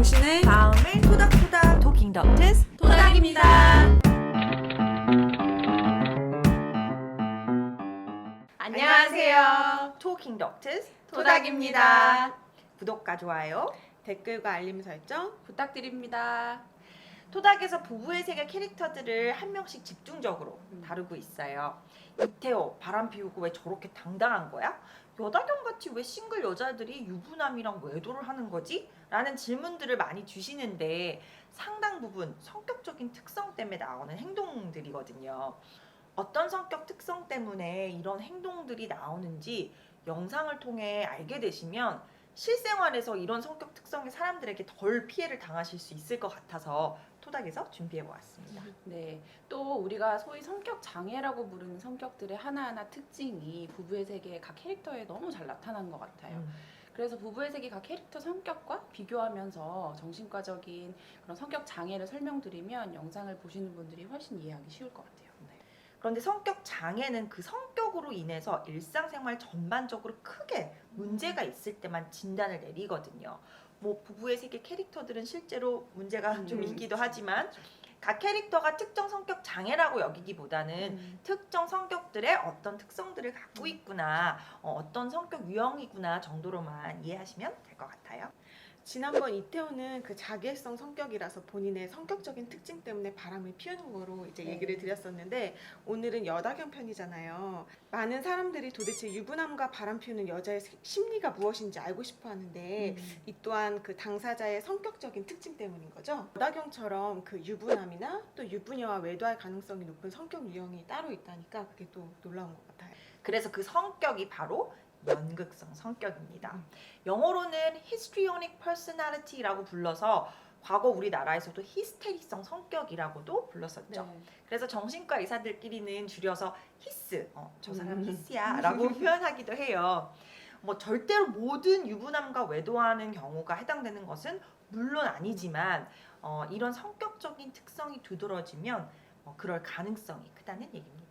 당신의 마음을 토닥토닥 토킹 덕트스 토닥입니다. 안녕하세요. 토킹 덕트스 토닥입니다. 구독과 좋아요. 댓글과 알림 설정 부탁드립니다. 토닥에서 부부의 세계 캐릭터들을 한 명씩 집중적으로 다루고 있어요. 이태호 바람 피우고 왜 저렇게 당당한 거야? 여다경같이 왜 싱글 여자들이 유부남이랑 외도를 하는 거지? 라는 질문들을 많이 주시는데 상당 부분 성격적인 특성 때문에 나오는 행동들이거든요. 어떤 성격 특성 때문에 이런 행동들이 나오는지 영상을 통해 알게 되시면 실생활에서 이런 성격 특성의 사람들에게 덜 피해를 당하실 수 있을 것 같아서 토닥에서 준비해 보았습니다. 네, 또 우리가 소위 성격 장애라고 부르는 성격들의 하나하나 특징이 부부의 세계의 각 캐릭터에 너무 잘 나타난 것 같아요. 그래서 부부의 세계 각 캐릭터 성격과 비교하면서 정신과적인 그런 성격 장애를 설명드리면 영상을 보시는 분들이 훨씬 이해하기 쉬울 것 같아요. 그런데 성격 장애는 그 성격으로 인해서 일상생활 전반적으로 크게 문제가 있을 때만 진단을 내리거든요. 뭐 부부의 세계 캐릭터들은 실제로 문제가 좀 있기도 하지만 각 캐릭터가 특정 성격 장애라고 여기기보다는 특정 성격들의 어떤 특성들을 갖고 있구나, 어떤 성격 유형이구나 정도로만 이해하시면 될 것 같아요. 지난번 이태호는 그 자기애성 성격이라서 본인의 성격적인 특징 때문에 바람을 피우는 거로 이제 네. 얘기를 드렸었는데 오늘은 여다경 편이잖아요. 많은 사람들이 도대체 유부남과 바람 피우는 여자의 심리가 무엇인지 알고 싶어 하는데 이 또한 그 당사자의 성격적인 특징 때문인 거죠. 여다경처럼 그 유부남이나 또 유부녀와 외도할 가능성이 높은 성격 유형이 따로 있다니까 그게 또 놀라운 것 같아요. 그래서 그 성격이 바로 연극성 성격입니다. 영어로는 histrionic personality라고 불러서 과거 우리나라에서도 히스테리성 성격이라고도 불렀었죠. 네. 그래서 정신과 의사들끼리는 줄여서 히스, 저 사람 히스야 라고 표현하기도 해요. 뭐 절대로 모든 유부남과 외도하는 경우가 해당되는 것은 물론 아니지만 이런 성격적인 특성이 두드러지면 그럴 가능성이 크다는 얘기입니다.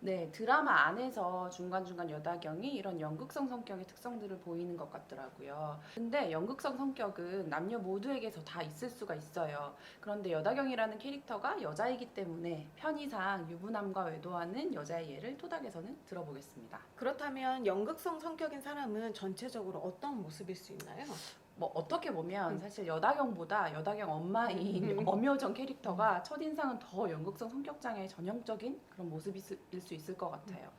네, 드라마 안에서 중간중간 여다경이 이런 연극성 성격의 특성들을 보이는 것 같더라고요. 근데 연극성 성격은 남녀 모두에게서 다 있을 수가 있어요. 그런데 여다경이라는 캐릭터가 여자이기 때문에 편의상 유부남과 외도하는 여자의 예를 토닥에서는 들어보겠습니다. 그렇다면 연극성 성격인 사람은 전체적으로 어떤 모습일 수 있나요? 뭐 어떻게 보면 사실 여다경보다 여다경 엄마인 엄효정 캐릭터가 첫인상은 더 연극성 성격장애의 전형적인 그런 모습일 수 있을 것 같아요.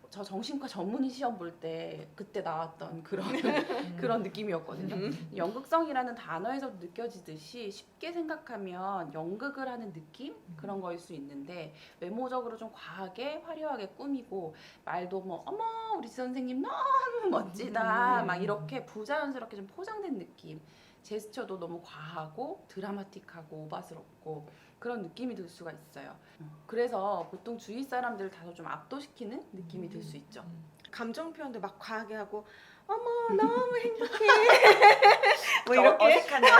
저 정신과 전문의 시험 볼 때 그때 나왔던 그런 느낌이었거든요. 연극성이라는 단어에서 느껴지듯이 쉽게 생각하면 연극을 하는 느낌? 그런 거일 수 있는데 외모적으로 좀 과하게 화려하게 꾸미고 말도 뭐 어머 우리 선생님 너무 멋지다 막 이렇게 부자연스럽게 좀 포장된 느낌. 제스처도 너무 과하고 드라마틱하고 오바스럽고 그런 느낌이 들 수가 있어요. 그래서 보통 주위 사람들을 다소 좀 압도시키는 느낌이 들 수 있죠. 감정 표현도 막 과하게 하고 어머 너무 행복해 뭐 이렇게 이렇게 어색하네요.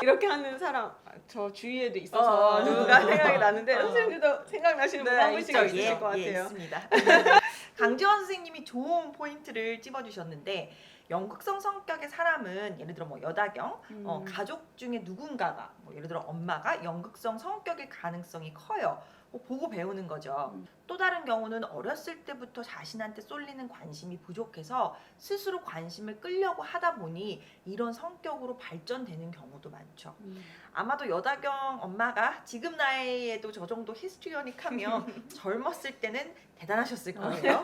이렇게 하는 사람 저 주위에도 있어서 누가 생각이 나는데 선생님도 생각나시는 분 한 분씩 있으실 것 같아요. 있습니다. 강지원 선생님이 좋은 포인트를 찝어주셨는데 연극성 성격의 사람은 예를 들어 뭐 여다경, 가족 중에 누군가가 뭐 예를 들어 엄마가 연극성 성격일 가능성이 커요. 보고 배우는 거죠. 또 다른 경우는 어렸을 때부터 자신한테 쏠리는 관심이 부족해서 스스로 관심을 끌려고 하다 보니 이런 성격으로 발전되는 경우도 많죠. 아마도 여다경 엄마가 지금 나이에도 저 정도 히스트리오닉하면 젊었을 때는 대단하셨을 거예요.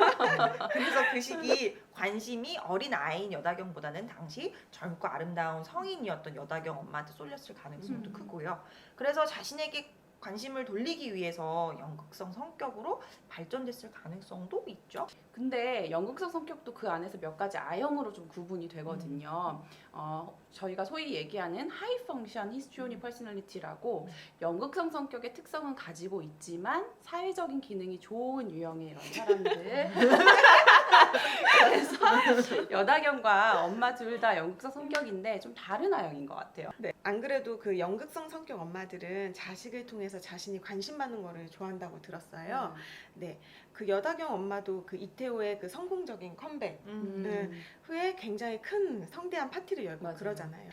그래서 그 시기 관심이 어린 아이인 여다경보다는 당시 젊고 아름다운 성인이었던 여다경 엄마한테 쏠렸을 가능성도 크고요. 그래서 자신에게 관심을 돌리기 위해서 연극성 성격으로 발전됐을 가능성도 있죠. 근데 연극성 성격도 그 안에서 몇 가지 아형으로 좀 구분이 되거든요. 저희가 소위 얘기하는 하이 펑션 히스트리오닉 퍼스널리티라고 연극성 성격의 특성은 가지고 있지만 사회적인 기능이 좋은 유형의 이런 사람들. 그래서 여다경과 엄마 둘 다 연극성 성격인데 좀 다른 아형인 것 같아요. 네, 안 그래도 그 연극성 성격 엄마들은 자식을 통해서 자신이 관심 받는 거를 좋아한다고 들었어요. 네, 그 여다경 엄마도 그 이태호의 그 성공적인 컴백 음. 후에 굉장히 큰 성대한 파티를 열고 맞아요. 그러잖아요.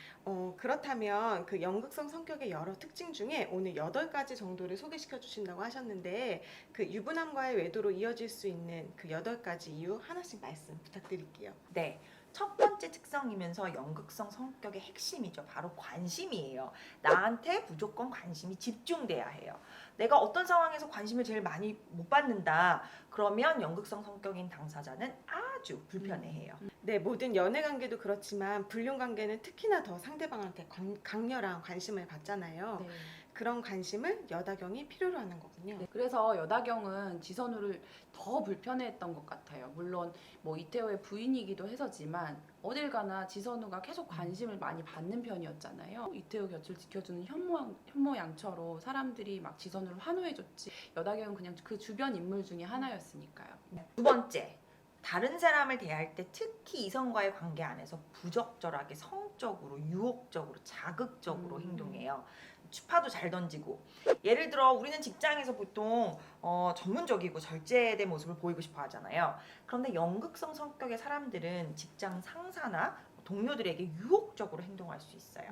그렇다면 그 연극성 성격의 여러 특징 중에 오늘 8가지 정도를 소개시켜 주신다고 하셨는데 그 유부남과의 외도로 이어질 수 있는 그 8가지 이유 하나씩 말씀 부탁드릴게요. 네. 첫 번째 특성이면서 연극성 성격의 핵심이죠. 바로 관심이에요. 나한테 무조건 관심이 집중돼야 해요. 내가 어떤 상황에서 관심을 제일 많이 못 받는다. 그러면 연극성 성격인 당사자는 아주 불편해해요. 네, 모든 연애 관계도 그렇지만 불륜 관계는 특히나 더 상대방한테 강렬한 관심을 받잖아요. 네. 그런 관심을 여다경이 필요로 하는 거군요. 네, 그래서 여다경은 지선우를 더 불편해했던 것 같아요. 물론 뭐 이태호의 부인이기도 해서지만 어딜 가나 지선우가 계속 관심을 많이 받는 편이었잖아요. 이태호 곁을 지켜주는 현모양처로 사람들이 막 지선우를 환호해줬지. 여다경은 그냥 그 주변 인물 중에 하나였으니까요. 두 번째, 다른 사람을 대할 때 특히 이성과의 관계 안에서 부적절하게 성적으로, 유혹적으로, 자극적으로 행동해요. 추파도 잘 던지고. 예를 들어 우리는 직장에서 보통 전문적이고 절제된 모습을 보이고 싶어 하잖아요. 그런데 연극성 성격의 사람들은 직장 상사나 동료들에게 유혹적으로 행동할 수 있어요.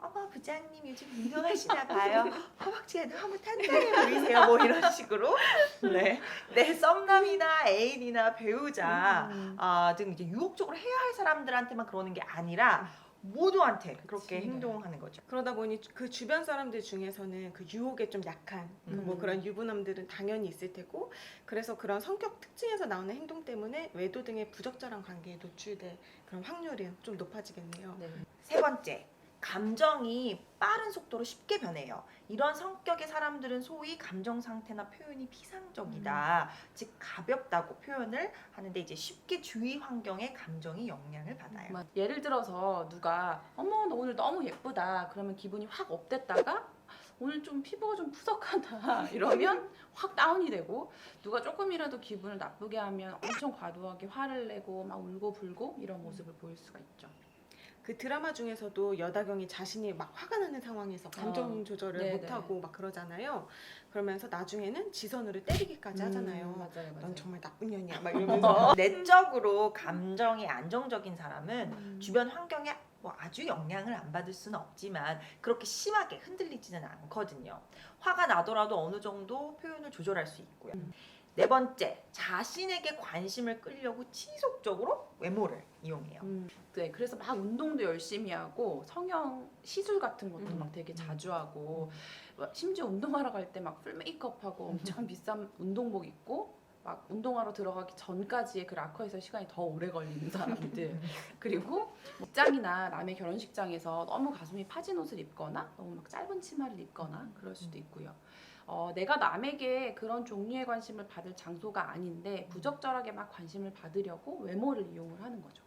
어머 부장님 요즘 운동하시나 봐요. 허벅지가 너무 탄탄해 보이세요. 뭐 이런 식으로 내 썸남이나 애인이나 배우자 등 이제 유혹적으로 해야 할 사람들한테만 그러는 게 아니라 모두한테 그렇게 그치. 행동하는 거죠. 그러다 보니 그 주변 사람들 중에서는 그 유혹에 좀 약한 뭐 그런 유부남들은 당연히 있을 테고, 그래서 그런 성격 특징에서 나오는 행동 때문에 외도 등의 부적절한 관계에 노출될 그런 확률이 좀 높아지겠네요. 네. 세 번째, 감정이 빠른 속도로 쉽게 변해요. 이런 성격의 사람들은 소위 감정 상태나 표현이 피상적이다. 즉 가볍다고 표현을 하는데 이제 쉽게 주위 환경에 감정이 영향을 받아요. 예를 들어서 누가 어머 너 오늘 너무 예쁘다 그러면 기분이 확 업됐다가 오늘 좀 피부가 좀 푸석하다 이러면 확 다운이 되고, 누가 조금이라도 기분을 나쁘게 하면 엄청 과도하게 화를 내고 막 울고 불고 이런 모습을 보일 수가 있죠. 그 드라마 중에서도 여다경이 자신이 막 화가 나는 상황에서 감정 조절을 네네. 못하고 막 그러잖아요. 그러면서 나중에는 지선우를 때리기까지 하잖아요. 맞아요. 넌 정말 나쁜 년이야 막 이러면서 내적으로 감정이 안정적인 사람은 주변 환경에 뭐 아주 영향을 안 받을 수는 없지만 그렇게 심하게 흔들리지는 않거든요. 화가 나더라도 어느 정도 표현을 조절할 수 있고요. 네 번째, 자신에게 관심을 끌려고 지속적으로 외모를 이용해요. 네, 그래서 막 운동도 열심히 하고 성형 시술 같은 것도 막 되게 자주 하고, 심지어 운동하러 갈 때 막 풀 메이크업하고 엄청 비싼 운동복 입고 막 운동하러 들어가기 전까지의 그 락커에서 시간이 더 오래 걸리는 사람들. 그리고 직장이나 남의 결혼식장에서 너무 가슴이 파진 옷을 입거나 너무 막 짧은 치마를 입거나 그럴 수도 있고요. 내가 남에게 그런 종류의 관심을 받을 장소가 아닌데 부적절하게 막 관심을 받으려고 외모를 이용을 하는 거죠.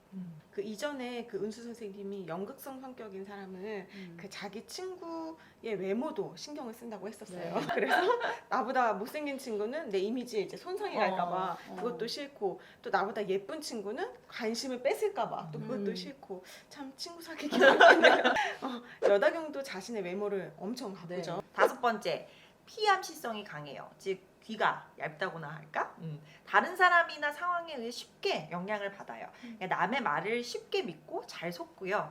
그 이전에 그 은수 선생님이 연극성 성격인 사람을 그 자기 친구의 외모도 신경을 쓴다고 했었어요. 네. 그래서 나보다 못생긴 친구는 내 이미지에 이제 손상이 갈까봐 그것도 싫고, 또 나보다 예쁜 친구는 관심을 뺏을까봐 또 그것도 싫고, 참 친구 사귀기 어렵네요. 여다경도 자신의 외모를 엄청 바꾸죠. 다섯 번째, 피암시성이 강해요. 즉 귀가 얇다고나 할까? 다른 사람이나 상황에 의해 쉽게 영향을 받아요. 그러니까 남의 말을 쉽게 믿고 잘 속고요.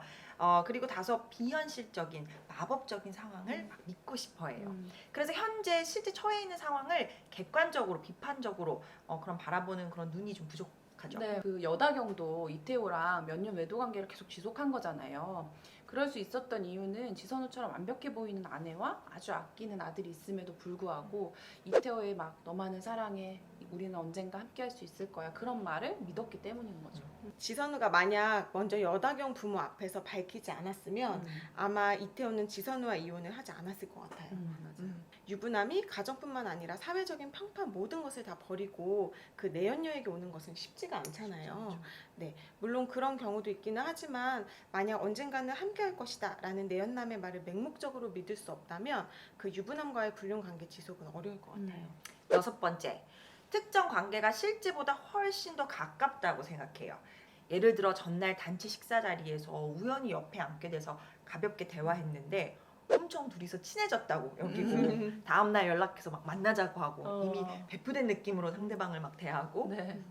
그리고 다소 비현실적인 마법적인 상황을 막 믿고 싶어해요. 그래서 현재 실제 처해 있는 상황을 객관적으로 비판적으로 그런 바라보는 그런 눈이 좀 부족하죠. 네, 그 여다경도 이태호랑 몇 년 외도 관계를 계속 지속한 거잖아요. 그럴 수 있었던 이유는 지선우처럼 완벽해 보이는 아내와 아주 아끼는 아들이 있음에도 불구하고 이태호의 막 너만을 사랑해, 우리는 언젠가 함께할 수 있을 거야 그런 말을 믿었기 때문인 거죠. 지선우가 만약 먼저 여다경 부모 앞에서 밝히지 않았으면 아마 이태호는 지선우와 이혼을 하지 않았을 것 같아요. 맞아요. 유부남이 가정뿐만 아니라 사회적인 평판 모든 것을 다 버리고 그 내연녀에게 오는 것은 쉽지가 않잖아요. 네, 물론 그런 경우도 있기는 하지만 만약 언젠가는 함께할 것이다 라는 내연남의 말을 맹목적으로 믿을 수 없다면 그 유부남과의 불륜 관계 지속은 어려울 것 같아요. 여섯 번째, 특정 관계가 실제보다 훨씬 더 가깝다고 생각해요. 예를 들어 전날 단체 식사 자리에서 우연히 옆에 앉게 돼서 가볍게 대화했는데 엄청 둘이서 친해졌다고 여기고 다음 날 연락해서 막 만나자고 하고 이미 배프된 느낌으로 상대방을 막 대하고 네.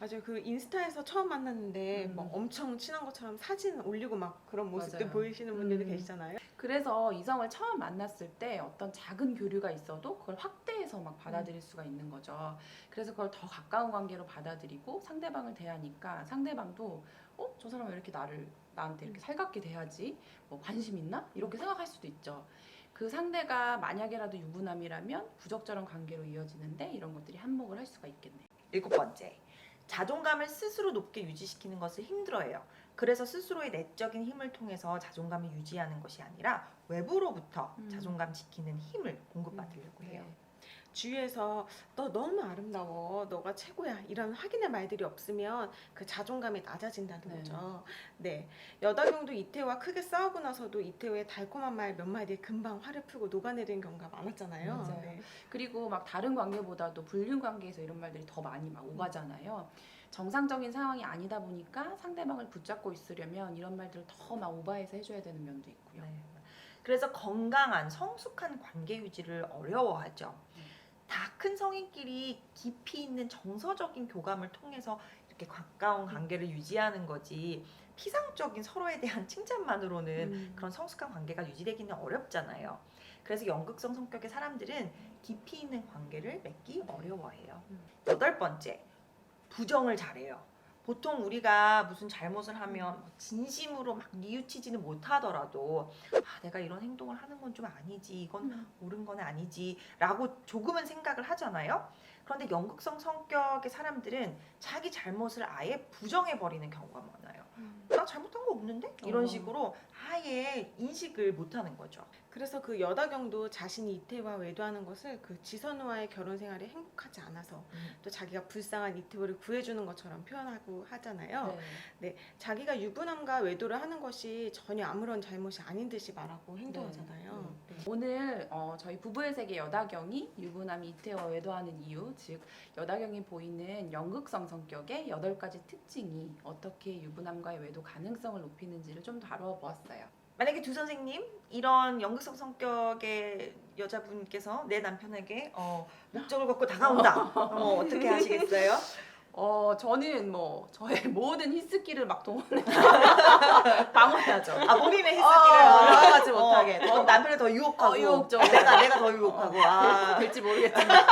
맞아요. 그 인스타에서 처음 만났는데 음. 뭐 엄청 친한 것처럼 사진 올리고 막 그런 모습들 맞아요. 보이시는 분들도 음. 계시잖아요. 그래서 이성을 처음 만났을 때 어떤 작은 교류가 있어도 그걸 확대해서 막 받아들일 수가 있는 거죠. 그래서 그걸 더 가까운 관계로 받아들이고 상대방을 대하니까 상대방도 저 사람 왜 이렇게 나한테 이렇게 살갑게 대하지? 뭐 관심 있나? 이렇게 생각할 수도 있죠. 그 상대가 만약에라도 유부남이라면 부적절한 관계로 이어지는데 이런 것들이 한몫을 할 수가 있겠네요. 7번째, 자존감을 스스로 높게 유지시키는 것을 힘들어해요. 그래서 스스로의 내적인 힘을 통해서 자존감을 유지하는 것이 아니라 외부로부터 자존감 지키는 힘을 공급받으려고 해요. 주위에서 너 너무 아름다워, 너가 최고야 이런 확인의 말들이 없으면 그 자존감이 낮아진다는 네. 거죠. 네, 여다경도 이태호와 크게 싸우고 나서도 이태호의 달콤한 말 몇 마디에 금방 화를 풀고 녹아내리는 경우가 많았잖아요. 맞아요. 네. 그리고 막 다른 관계보다도 불륜 관계에서 이런 말들이 더 많이 막 오가잖아요. 정상적인 상황이 아니다 보니까 상대방을 붙잡고 있으려면 이런 말들을 더 막 오버해서 해줘야 되는 면도 있고요. 네. 그래서 건강한 성숙한 관계 유지를 어려워하죠. 다 큰 성인끼리 깊이 있는 정서적인 교감을 통해서 이렇게 가까운 관계를 유지하는 거지 피상적인 서로에 대한 칭찬만으로는 그런 성숙한 관계가 유지되기는 어렵잖아요. 그래서 연극성 성격의 사람들은 깊이 있는 관계를 맺기 어려워해요. 8번째, 부정을 잘해요. 보통 우리가 무슨 잘못을 하면 진심으로 막 뉘우치지는 못하더라도 내가 이런 행동을 하는 건 좀 아니지, 이건 옳은 건 아니지 라고 조금은 생각을 하잖아요. 그런데 연극성 성격의 사람들은 자기 잘못을 아예 부정해버리는 경우가 많아요. 나 잘못한 거 없는데? 이런 식으로 아예 인식을 못하는 거죠. 그래서 그 여다경도 자신이 이태호와 외도하는 것을 그 지선우와의 결혼 생활이 행복하지 않아서 또 자기가 불쌍한 이태호를 구해주는 것처럼 표현하고 하잖아요. 네. 자기가 유부남과 외도를 하는 것이 전혀 아무런 잘못이 아닌 듯이 말하고 행동하잖아요. 오늘 저희 부부의 세계 여다경이 유부남이 이태호와 외도하는 이유, 즉 여다경이 보이는 연극성 성격의 8가지 특징이 어떻게 유부남과의 외도 가능성을 높이는지를 좀 다뤄보았어요. 만약에 두 선생님 이런 연극성 성격의 여자분께서 내 남편에게 목적을 갖고 다가온다. 어떻게 하시겠어요? 저는 뭐 저의 모든 히스기를 막 동원해서 방어하죠. 본인의 히스기를 올라가지 못하게. 남편을 더 유혹하고 유혹적으로. 내가 더 유혹하고 될지 모르겠지만.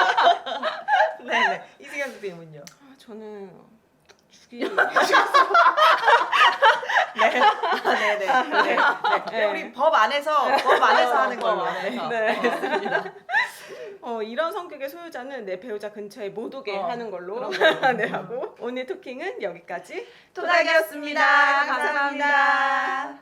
네네. 이승현 선생님은요? 저는 죽이 네네. 우리 법 안에서 하는 걸로. 법 안에서. 네. 이런 성격의 소유자는 내 배우자 근처에 못 오게 하는 걸로 그런 네, 하고 오늘 토킹은 여기까지 토닥이었습니다. 감사합니다.